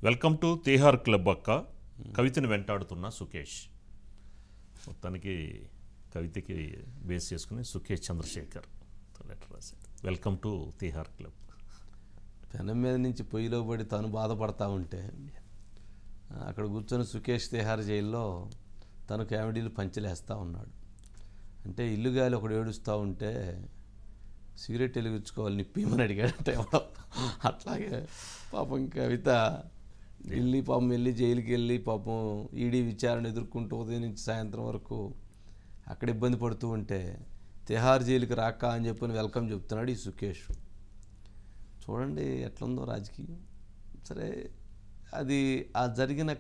Welcome to Tihar club అక్క. కవితని వెంటాడుతున్న సుకేష్. మొత్తానికి కవితకి base చేసుకుని సుకేష్ చంద్రశేఖర్ లెటర్ రాశాడు. Welcome to Tihar club. పెనం మీద నుంచి పొయ్యిలో పడి తను బాధపడతా ఉంటే అక్కడ కూర్చొని సుకేష్ తిహార్ జైల్లో తను కామెడీలు పంచలేస్తూ ఉన్నాడు. అంటే ఇల్లు గాలి ఒకడు ఏడుస్తూ ఉంటే సిగరెట్ వెలిగించుకోవాలి నిప్పిమని అడిగాడంటే అట్లాగే పాపం కవిత వెళ్ళి జైలుకి వెళ్ళి పాపం ఈడీ విచారణ ఎదుర్కొంటూ ఉదయం నుంచి సాయంత్రం వరకు అక్కడ ఇబ్బంది పడుతూ ఉంటే తిహార్ జైలుకి రాక అని చెప్పని వెల్కమ్ చెప్తున్నాడు ఈ సుకేష్. చూడండి ఎట్లుందో రాజకీయం. సరే, అది ఆ జరిగిన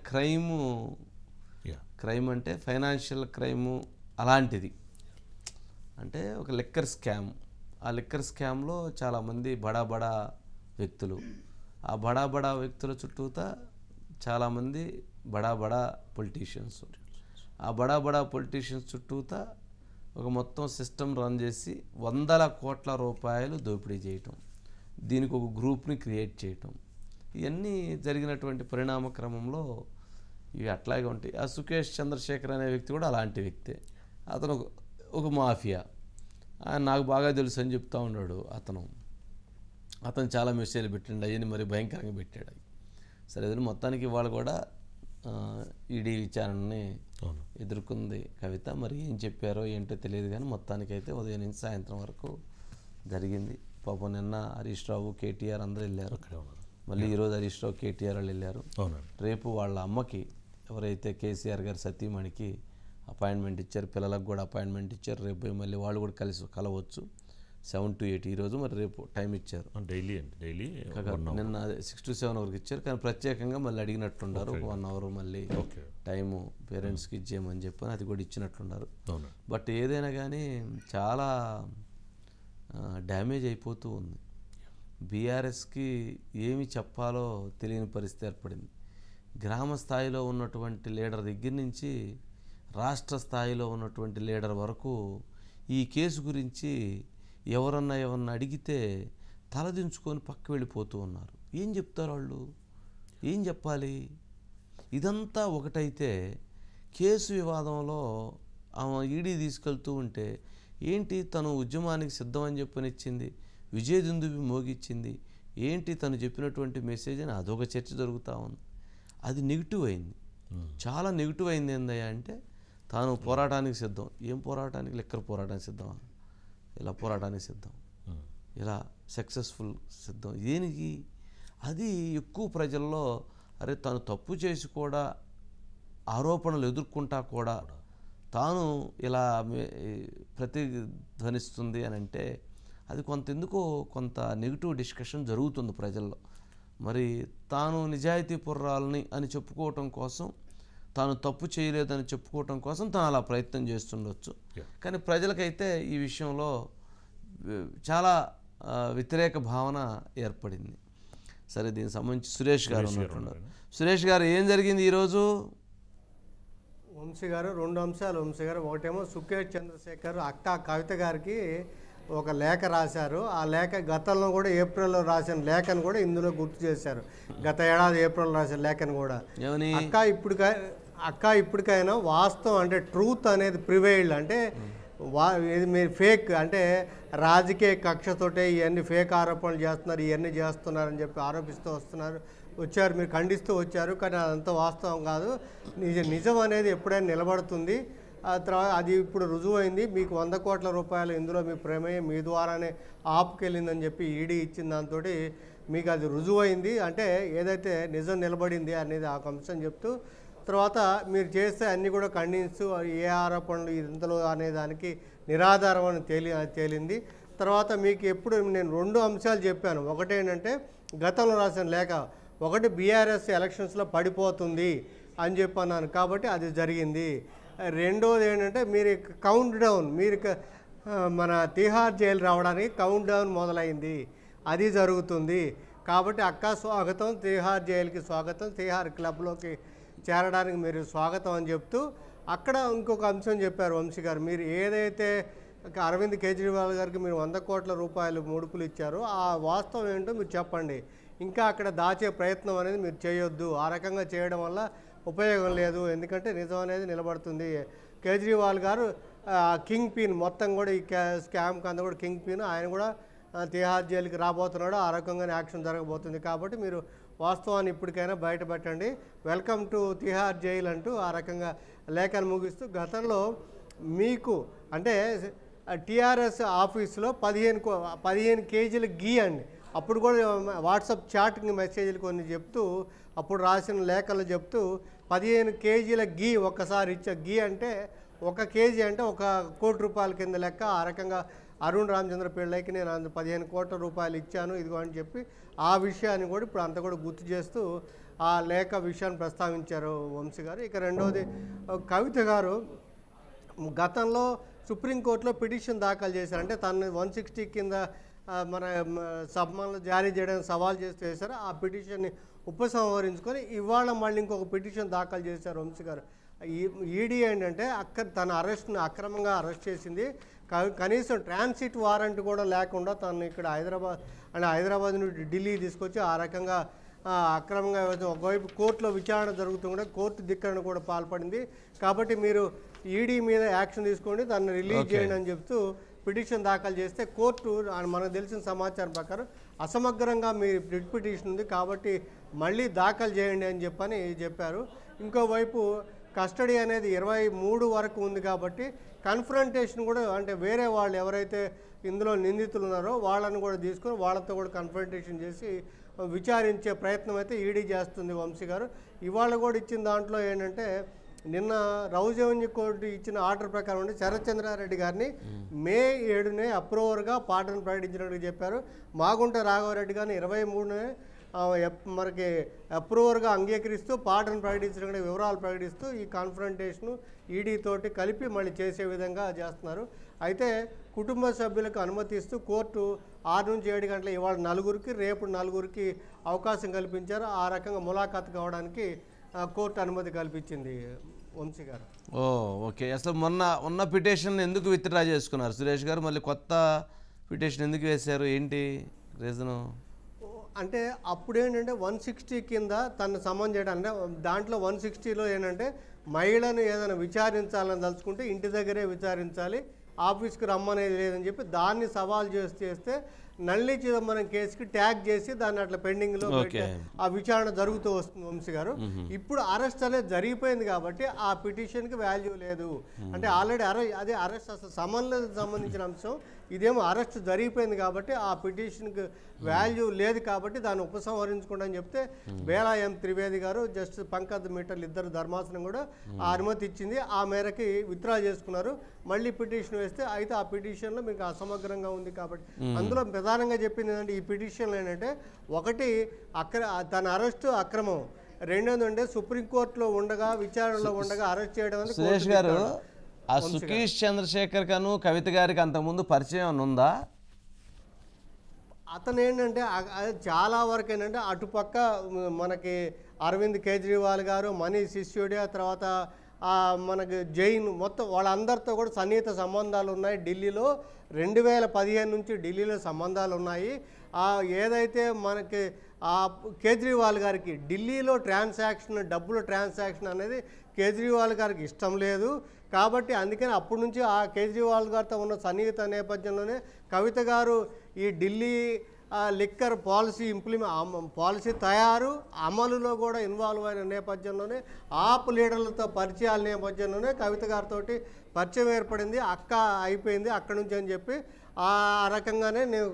క్రైమ్ అంటే ఫైనాన్షియల్ క్రైము అలాంటిది. అంటే ఒక లిక్కర్ స్కామ్. ఆ లిక్కర్ స్కామ్లో చాలామంది బడా వ్యక్తులు, ఆ బడా వ్యక్తుల చుట్టూతా చాలామంది బడా పొలిటీషియన్స్, ఆ బడా పొలిటీషియన్స్ చుట్టూతా ఒక మొత్తం సిస్టమ్ రన్ చేసి 100 కోట్ల రూపాయలు దోపిడీ చేయటం, దీనికి ఒక గ్రూప్ని క్రియేట్ చేయటం, ఇవన్నీ జరిగినటువంటి పరిణామ క్రమంలో ఇవి అట్లాగే ఉంటాయి. ఆ సుకేష్ చంద్రశేఖర్ అనే వ్యక్తి కూడా అలాంటి వ్యక్తే. అతను ఒక మాఫియా. ఆయన నాకు బాగా తెలుసు అని చెప్తా ఉన్నాడు. అతను చాలా మెసేజ్లు పెట్టండి, అవన్నీ మరి భయంకరంగా పెట్టాడు. సరే, అది మొత్తానికి ఇవాళ కూడా ఈడీ విచారణని ఎదుర్కొంది కవిత. మరి ఏం చెప్పారో ఏంటో తెలియదు, కానీ మొత్తానికైతే ఉదయం నుంచి సాయంత్రం వరకు జరిగింది. పాపం నిన్న హరీష్ రావు, కేటీఆర్ అందరూ వెళ్ళారు. మళ్ళీ ఈరోజు హరీష్ రావు, కేటీఆర్ వాళ్ళు వెళ్ళారు. రేపు వాళ్ళ అమ్మకి, ఎవరైతే కేసీఆర్ గారి సతీమణికి అపాయింట్మెంట్ ఇచ్చారు, పిల్లలకు కూడా అపాయింట్మెంట్ ఇచ్చారు. రేపు మళ్ళీ వాళ్ళు కూడా కలవచ్చు 7 to 8. ఈరోజు మరి రేపు టైం ఇచ్చారు. డైలీ నిన్న 6 to 7 వరకు ఇచ్చారు, కానీ ప్రత్యేకంగా మళ్ళీ అడిగినట్లున్నారు. 1 hour మళ్ళీ టైము పేరెంట్స్కి ఇచ్చేయమని చెప్పని అది కూడా ఇచ్చినట్లున్నారు. బట్ ఏదైనా కానీ చాలా డ్యామేజ్ అయిపోతూ ఉంది. బీఆర్ఎస్కి ఏమి చెప్పాలో తెలియని పరిస్థితి ఏర్పడింది. గ్రామ స్థాయిలో ఉన్నటువంటి లీడర్ దగ్గర నుంచి రాష్ట్ర స్థాయిలో ఉన్నటువంటి లీడర్ వరకు ఈ కేసు గురించి ఎవరన్నా అడిగితే తలదించుకొని పక్క వెళ్ళిపోతూ ఉన్నారు. ఏం చెప్తారు వాళ్ళు? ఏం చెప్పాలి? ఇదంతా ఒకటైతే కేసు వివాదంలో ఆమె ఈడీ తీసుకెళ్తూ ఉంటే ఏంటి తను ఉద్యమానికి సిద్ధం అని చెప్పనిచ్చింది, విజయదుందుబి మోగిచ్చింది, ఏంటి తను చెప్పినటువంటి మెసేజ్ అని అదొక చర్చ జరుగుతూ ఉంది. అది నెగిటివ్ అయింది, చాలా నెగిటివ్ అయింది. ఏందయ్యా అంటే తాను పోరాటానికి సిద్ధం. ఏం పోరాటానికి? లిక్కర్ పోరాటానికి సిద్ధమా? ఇలా పోరాటానికి సిద్ధం, ఇలా సక్సెస్ఫుల్ సిద్ధం. దేనికి? అది ఎక్కువ ప్రజల్లో అరే తను తప్పు చేసి కూడా ఆరోపణలు ఎదుర్కొంటా కూడా తాను ఇలా ప్రతిధ్వనిస్తుంది అని అంటే అది కొంత నెగిటివ్ డిస్కషన్ జరుగుతుంది ప్రజల్లో. మరి తాను నిజాయితీ పుర్రాలని అని చెప్పుకోవటం కోసం, తాను తప్పు చేయలేదని చెప్పుకోవటం కోసం తాను అలా ప్రయత్నం చేస్తుండొచ్చు. కానీ ప్రజలకైతే ఈ విషయంలో చాలా వ్యతిరేక భావన ఏర్పడింది. సరే, దీనికి సంబంధించి సురేష్ గారు ఉన్నట్టున్నారు. సురేష్ గారు, ఏం జరిగింది ఈరోజు? వంశీ గారు 2 అంశాలు. వంశీ గారు, ఒకటేమో సుకేష్ చంద్రశేఖర్ అక్క కవిత గారికి ఒక లేఖ రాశారు. ఆ లేఖ గతంలో కూడా ఏప్రిల్లో రాసిన లేఖను కూడా ఇందులో గుర్తు చేశారు. గత ఏడాది ఏప్రిల్లో రాసిన లేఖను కూడా. అక్క ఇప్పటికైనా వాస్తవం అంటే ట్రూత్ అనేది ప్రివైల్డ్, అంటే ఇది మీరు ఫేక్ అంటే రాజకీయ కక్షతోటే ఇవన్నీ ఫేక్ ఆరోపణలు చేస్తున్నారు, ఇవన్నీ చేస్తున్నారని చెప్పి ఆరోపిస్తూ వచ్చారు. మీరు ఖండిస్తూ వచ్చారు, కానీ అదంతా వాస్తవం కాదు. నిజం అనేది ఎప్పుడైనా నిలబడుతుంది. ఆ తర్వాత అది ఇప్పుడు రుజువైంది. మీకు 100 కోట్ల రూపాయలు ఇందులో మీ ప్రమేయం మీ ద్వారానే ఆపుకెళ్ళిందని చెప్పి ఈడీ ఇచ్చిన దాంతో మీకు అది రుజువైంది. అంటే ఏదైతే నిజం నిలబడింది అనేది ఆ అంశం చెప్తూ, తర్వాత మీరు చేస్తే అన్నీ కూడా ఖండిస్తూ ఏ ఆరోపణలు ఇంతలో అనే దానికి నిరాధారం అని తేలింది. తర్వాత మీకు ఎప్పుడు నేను 2 అంశాలు చెప్పాను. ఒకటేంటంటే గతంలో రాసిన లేఖ, ఒకటి బీఆర్ఎస్ ఎలక్షన్స్లో పడిపోతుంది అని చెప్పన్నాను, కాబట్టి అది జరిగింది. రెండోది ఏంటంటే మీరు కౌంట్ డౌన్, మీరు మన తిహార్ జైలు రావడానికి కౌంట్ డౌన్ మొదలైంది, అది జరుగుతుంది. కాబట్టి అక్క స్వాగతం, తిహార్ జైలుకి స్వాగతం, తిహార్ క్లబ్లోకి చేరడానికి మీరు స్వాగతం అని చెప్తూ అక్కడ ఇంకొక అంశం చెప్పారు వంశీ గారు. మీరు ఏదైతే అరవింద్ కేజ్రీవాల్ గారికి మీరు 100 కోట్ల రూపాయలు ముడుపులు ఇచ్చారో ఆ వాస్తవం ఏంటో మీరు చెప్పండి. ఇంకా అక్కడ దాచే ప్రయత్నం అనేది మీరు చేయొద్దు. ఆ రకంగా చేయడం వల్ల ఉపయోగం లేదు, ఎందుకంటే నిజం అనేది నిలబడుతుంది. కేజ్రీవాల్ గారు కింగ్ పిన్ మొత్తం కూడా ఈ స్కామ్కి అంతా కూడా కింగ్ పిన్, ఆయన కూడా తిహార్ జైలుకి రాబోతున్నాడు. ఆ రకంగానే యాక్షన్ జరగబోతుంది. కాబట్టి మీరు వాస్తవాన్ని ఇప్పటికైనా బయట పెట్టండి. వెల్కమ్ టు తిహార్ జైల్ అంటూ ఆ రకంగా లేఖను ముగిస్తూ, గతంలో మీకు అంటే టీఆర్ఎస్ ఆఫీసులో 15 కేజీల గీ అండి, అప్పుడు కూడా వాట్సాప్ చాటింగ్ మెసేజ్లు కొన్ని చెప్తూ, అప్పుడు రాసిన లేఖలు చెప్తూ 15 కేజీల గీ ఒక్కసారి ఇచ్చా. గీ అంటే 1 కేజీ అంటే 1 కోటి రూపాయల కింద లెక్క. ఆ రకంగా అరుణ్ రామచంద్ర పిళ్ళైకి నేను 15 కోట్ల రూపాయలు ఇచ్చాను ఇదిగో అని చెప్పి ఆ విషయాన్ని కూడా ఇప్పుడు అంతా కూడా గుర్తు చేస్తూ ఆ లేఖ విషయాన్ని ప్రస్తావించారు వంశీ గారు. ఇక రెండవది, కవిత గారు గతంలో సుప్రీంకోర్టులో పిటిషన్ దాఖలు చేశారు. అంటే తను 160 కింద మన సబ్మాన్లు జారీ చేయడానికి సవాల్ చేస్తూ చేశారు. ఆ పిటిషన్ని ఉపసంహరించుకొని ఇవాళ మళ్ళీ ఇంకొక పిటిషన్ దాఖలు చేశారు వంశీ గారు. ఈడీ ఏంటంటే తన అరెస్ట్ని అక్రమంగా అరెస్ట్ చేసింది. కనీసం ట్రాన్సిట్ వారెంట్ కూడా లేకుండా తను ఇక్కడ హైదరాబాద్ నుండి ఢిల్లీ తీసుకొచ్చి ఆ రకంగా అక్రమంగా ఒకవైపు కోర్టులో విచారణ జరుగుతుంటే కోర్టు ధిక్కరణ కూడా పాల్పడింది. కాబట్టి మీరు ఈడీ మీద యాక్షన్ తీసుకోండి, దాన్ని రిలీజ్ చేయండి అని చెప్తూ పిటిషన్ దాఖలు చేస్తే కోర్టు మనకు తెలిసిన సమాచారం ప్రకారం అసమగ్రంగా మీ రిట్ పిటిషన్ ఉంది కాబట్టి మళ్ళీ దాఖలు చేయండి అని చెప్పారు. ఇంకోవైపు కస్టడీ అనేది 23 వరకు ఉంది కాబట్టి కన్ఫ్రంటేషన్ కూడా, అంటే వేరే వాళ్ళు ఎవరైతే ఇందులో నిందితులు ఉన్నారో వాళ్ళని కూడా తీసుకొని వాళ్ళతో కూడా కన్ఫ్రంటేషన్ చేసి విచారించే ప్రయత్నం అయితే ఈడీ చేస్తుంది వంశీ గారు. ఇవాళ కూడా ఇచ్చిన దాంట్లో ఏంటంటే, నిన్న రౌజవన్య కోర్టు ఇచ్చిన ఆర్డర్ ప్రకారం అంటే శరత్చంద్రారెడ్డి గారిని మే 7నే అప్రూవర్గా పార్డన్ ప్రకటించినట్టు చెప్పారు. మాగుంట రాఘవరెడ్డి గారిని 23నే మనకి అప్రూవర్గా అంగీకరిస్తూ పార్డన్ ప్రకటించిన వివరాలు ప్రకటిస్తూ ఈ కాన్ఫ్రంటేషను ఈడీ తోటి కలిపి మళ్ళీ చేసే విధంగా చేస్తున్నారు. అయితే కుటుంబ సభ్యులకు అనుమతిస్తూ కోర్టు 6 నుంచి 7 గంటల ఇవాళ 4కి, రేపు 4కి అవకాశం కల్పించారు. ఆ రకంగా ములాఖాత్ కావడానికి కోర్టు అనుమతి కల్పించింది వంశీ గారు. ఓకే. అసలు ఉన్న పిటిషన్ ఎందుకు విత్డ్రా చేసుకున్నారు సురేష్ గారు? మళ్ళీ కొత్త పిటిషన్ ఎందుకు వేశారు? ఏంటి రీజను? అంటే అప్పుడు ఏంటంటే 160 కింద తను సమన్ చేయడం, అంటే దాంట్లో 160లో ఏంటంటే మహిళను ఏదైనా విచారించాలని తలుచుకుంటే ఇంటి దగ్గరే విచారించాలి, ఆఫీస్కి రమ్మనేది లేదని చెప్పి దాన్ని సవాల్ చేస్తే నల్లి చిదంబరం కేసుకి ట్యాగ్ చేసి దాన్ని అట్లా పెండింగ్లో ఆ విచారణ జరుగుతూ వస్తుంది వంశీ గారు. ఇప్పుడు అరెస్ట్ అనేది జరిగిపోయింది కాబట్టి ఆ పిటిషన్కి వాల్యూ లేదు. అంటే ఆల్రెడీ అదే అరెస్ట్ అసలు సమన్లకు సంబంధించిన అంశం, ఇదేమో అరెస్ట్ జరిగిపోయింది కాబట్టి ఆ పిటిషన్కి వాల్యూ లేదు కాబట్టి దాన్ని ఉపసంహరించుకోండి అని చెప్తే బేలా ఎం త్రివేది గారు, జస్టిస్ పంకజ్ మిట్టల్ ఇద్దరు ధర్మాసనం కూడా ఆ అనుమతి ఇచ్చింది. ఆ మేరకి విత్డ్రా చేసుకున్నారు. మళ్ళీ పిటిషన్ వేస్తే అయితే ఆ పిటిషన్లో మీకు అసమగ్రంగా ఉంది కాబట్టి అందులో ప్రధానంగా చెప్పింది ఏంటంటే, ఈ పిటిషన్లు ఏంటంటే, ఒకటి తన అరెస్టు అక్రమం, రెండోది అంటే సుప్రీంకోర్టులో ఉండగా విచారణలో ఉండగా అరెస్ట్ చేయడం అనేది. సురేష్ గారు, ఆ సుకేష్ చంద్రశేఖర్ గాను కవిత గారికి అంతకుముందు పరిచయం ఉందా? అతను ఏంటంటే చాలా వరకు ఏంటంటే అటుపక్క మనకి అరవింద్ కేజ్రీవాల్ గారు, మనీష్ సిసోడియా, తర్వాత మనకి జైన్, మొత్తం వాళ్ళందరితో కూడా సన్నిహిత సంబంధాలు ఉన్నాయి. ఢిల్లీలో 2015 నుంచి ఢిల్లీలో సంబంధాలు ఉన్నాయి. ఏదైతే మనకి కేజ్రీవాల్ గారికి ఢిల్లీలో డబ్బుల ట్రాన్సాక్షన్ అనేది కేజ్రీవాల్ గారికి ఇష్టం లేదు కాబట్టి అందుకని అప్పటి నుంచి ఆ కేజ్రీవాల్ గారితో ఉన్న సన్నిహిత నేపథ్యంలోనే కవిత గారు ఈ ఢిల్లీ లిక్కర్ పాలసీ తయారు అమలులో కూడా ఇన్వాల్వ్ అయిన నేపథ్యంలోనే ఆప్ లీడర్లతో పరిచయాల నేపథ్యంలోనే కవిత గారితో పరిచయం ఏర్పడింది. అక్క అయిపోయింది అక్కడి నుంచి అని చెప్పి ఆ రకంగానే నేను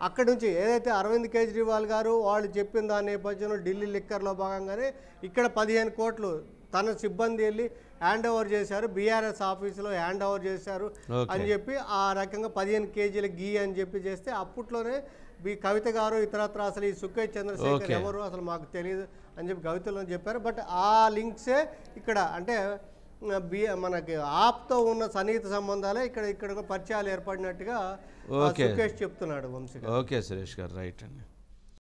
అక్కడి నుంచి ఏదైతే అరవింద్ కేజ్రీవాల్ గారు వాళ్ళు చెప్పిన దాని నేపథ్యంలో ఢిల్లీ లిక్కర్లో భాగంగానే ఇక్కడ 15 కోట్లు తన సిబ్బంది వెళ్ళి హ్యాండ్ ఓవర్ చేశారు, బీఆర్ఎస్ ఆఫీసులో హ్యాండ్ ఓవర్ చేశారు అని చెప్పి ఆ రకంగా 15 కేజీల గీ అని చెప్పి చేస్తే అప్పట్లోనే కవిత గారు ఇతరత్ర అసలు ఈ సుకేష్ చంద్రశేఖర్ ఎవరు అసలు మాకు తెలియదు అని చెప్పి కవితలో చెప్పారు. బట్ ఆ లింక్సే ఇక్కడ అంటే మనకి ఆప్తో ఉన్న సన్నిహిత సంబంధాలే ఇక్కడ పరిచయాలు ఏర్పడినట్టుగా సుకేష్ చెప్తున్నాడు వంశీ. ఓకే సురేష్ గారు, రైట్ అండి.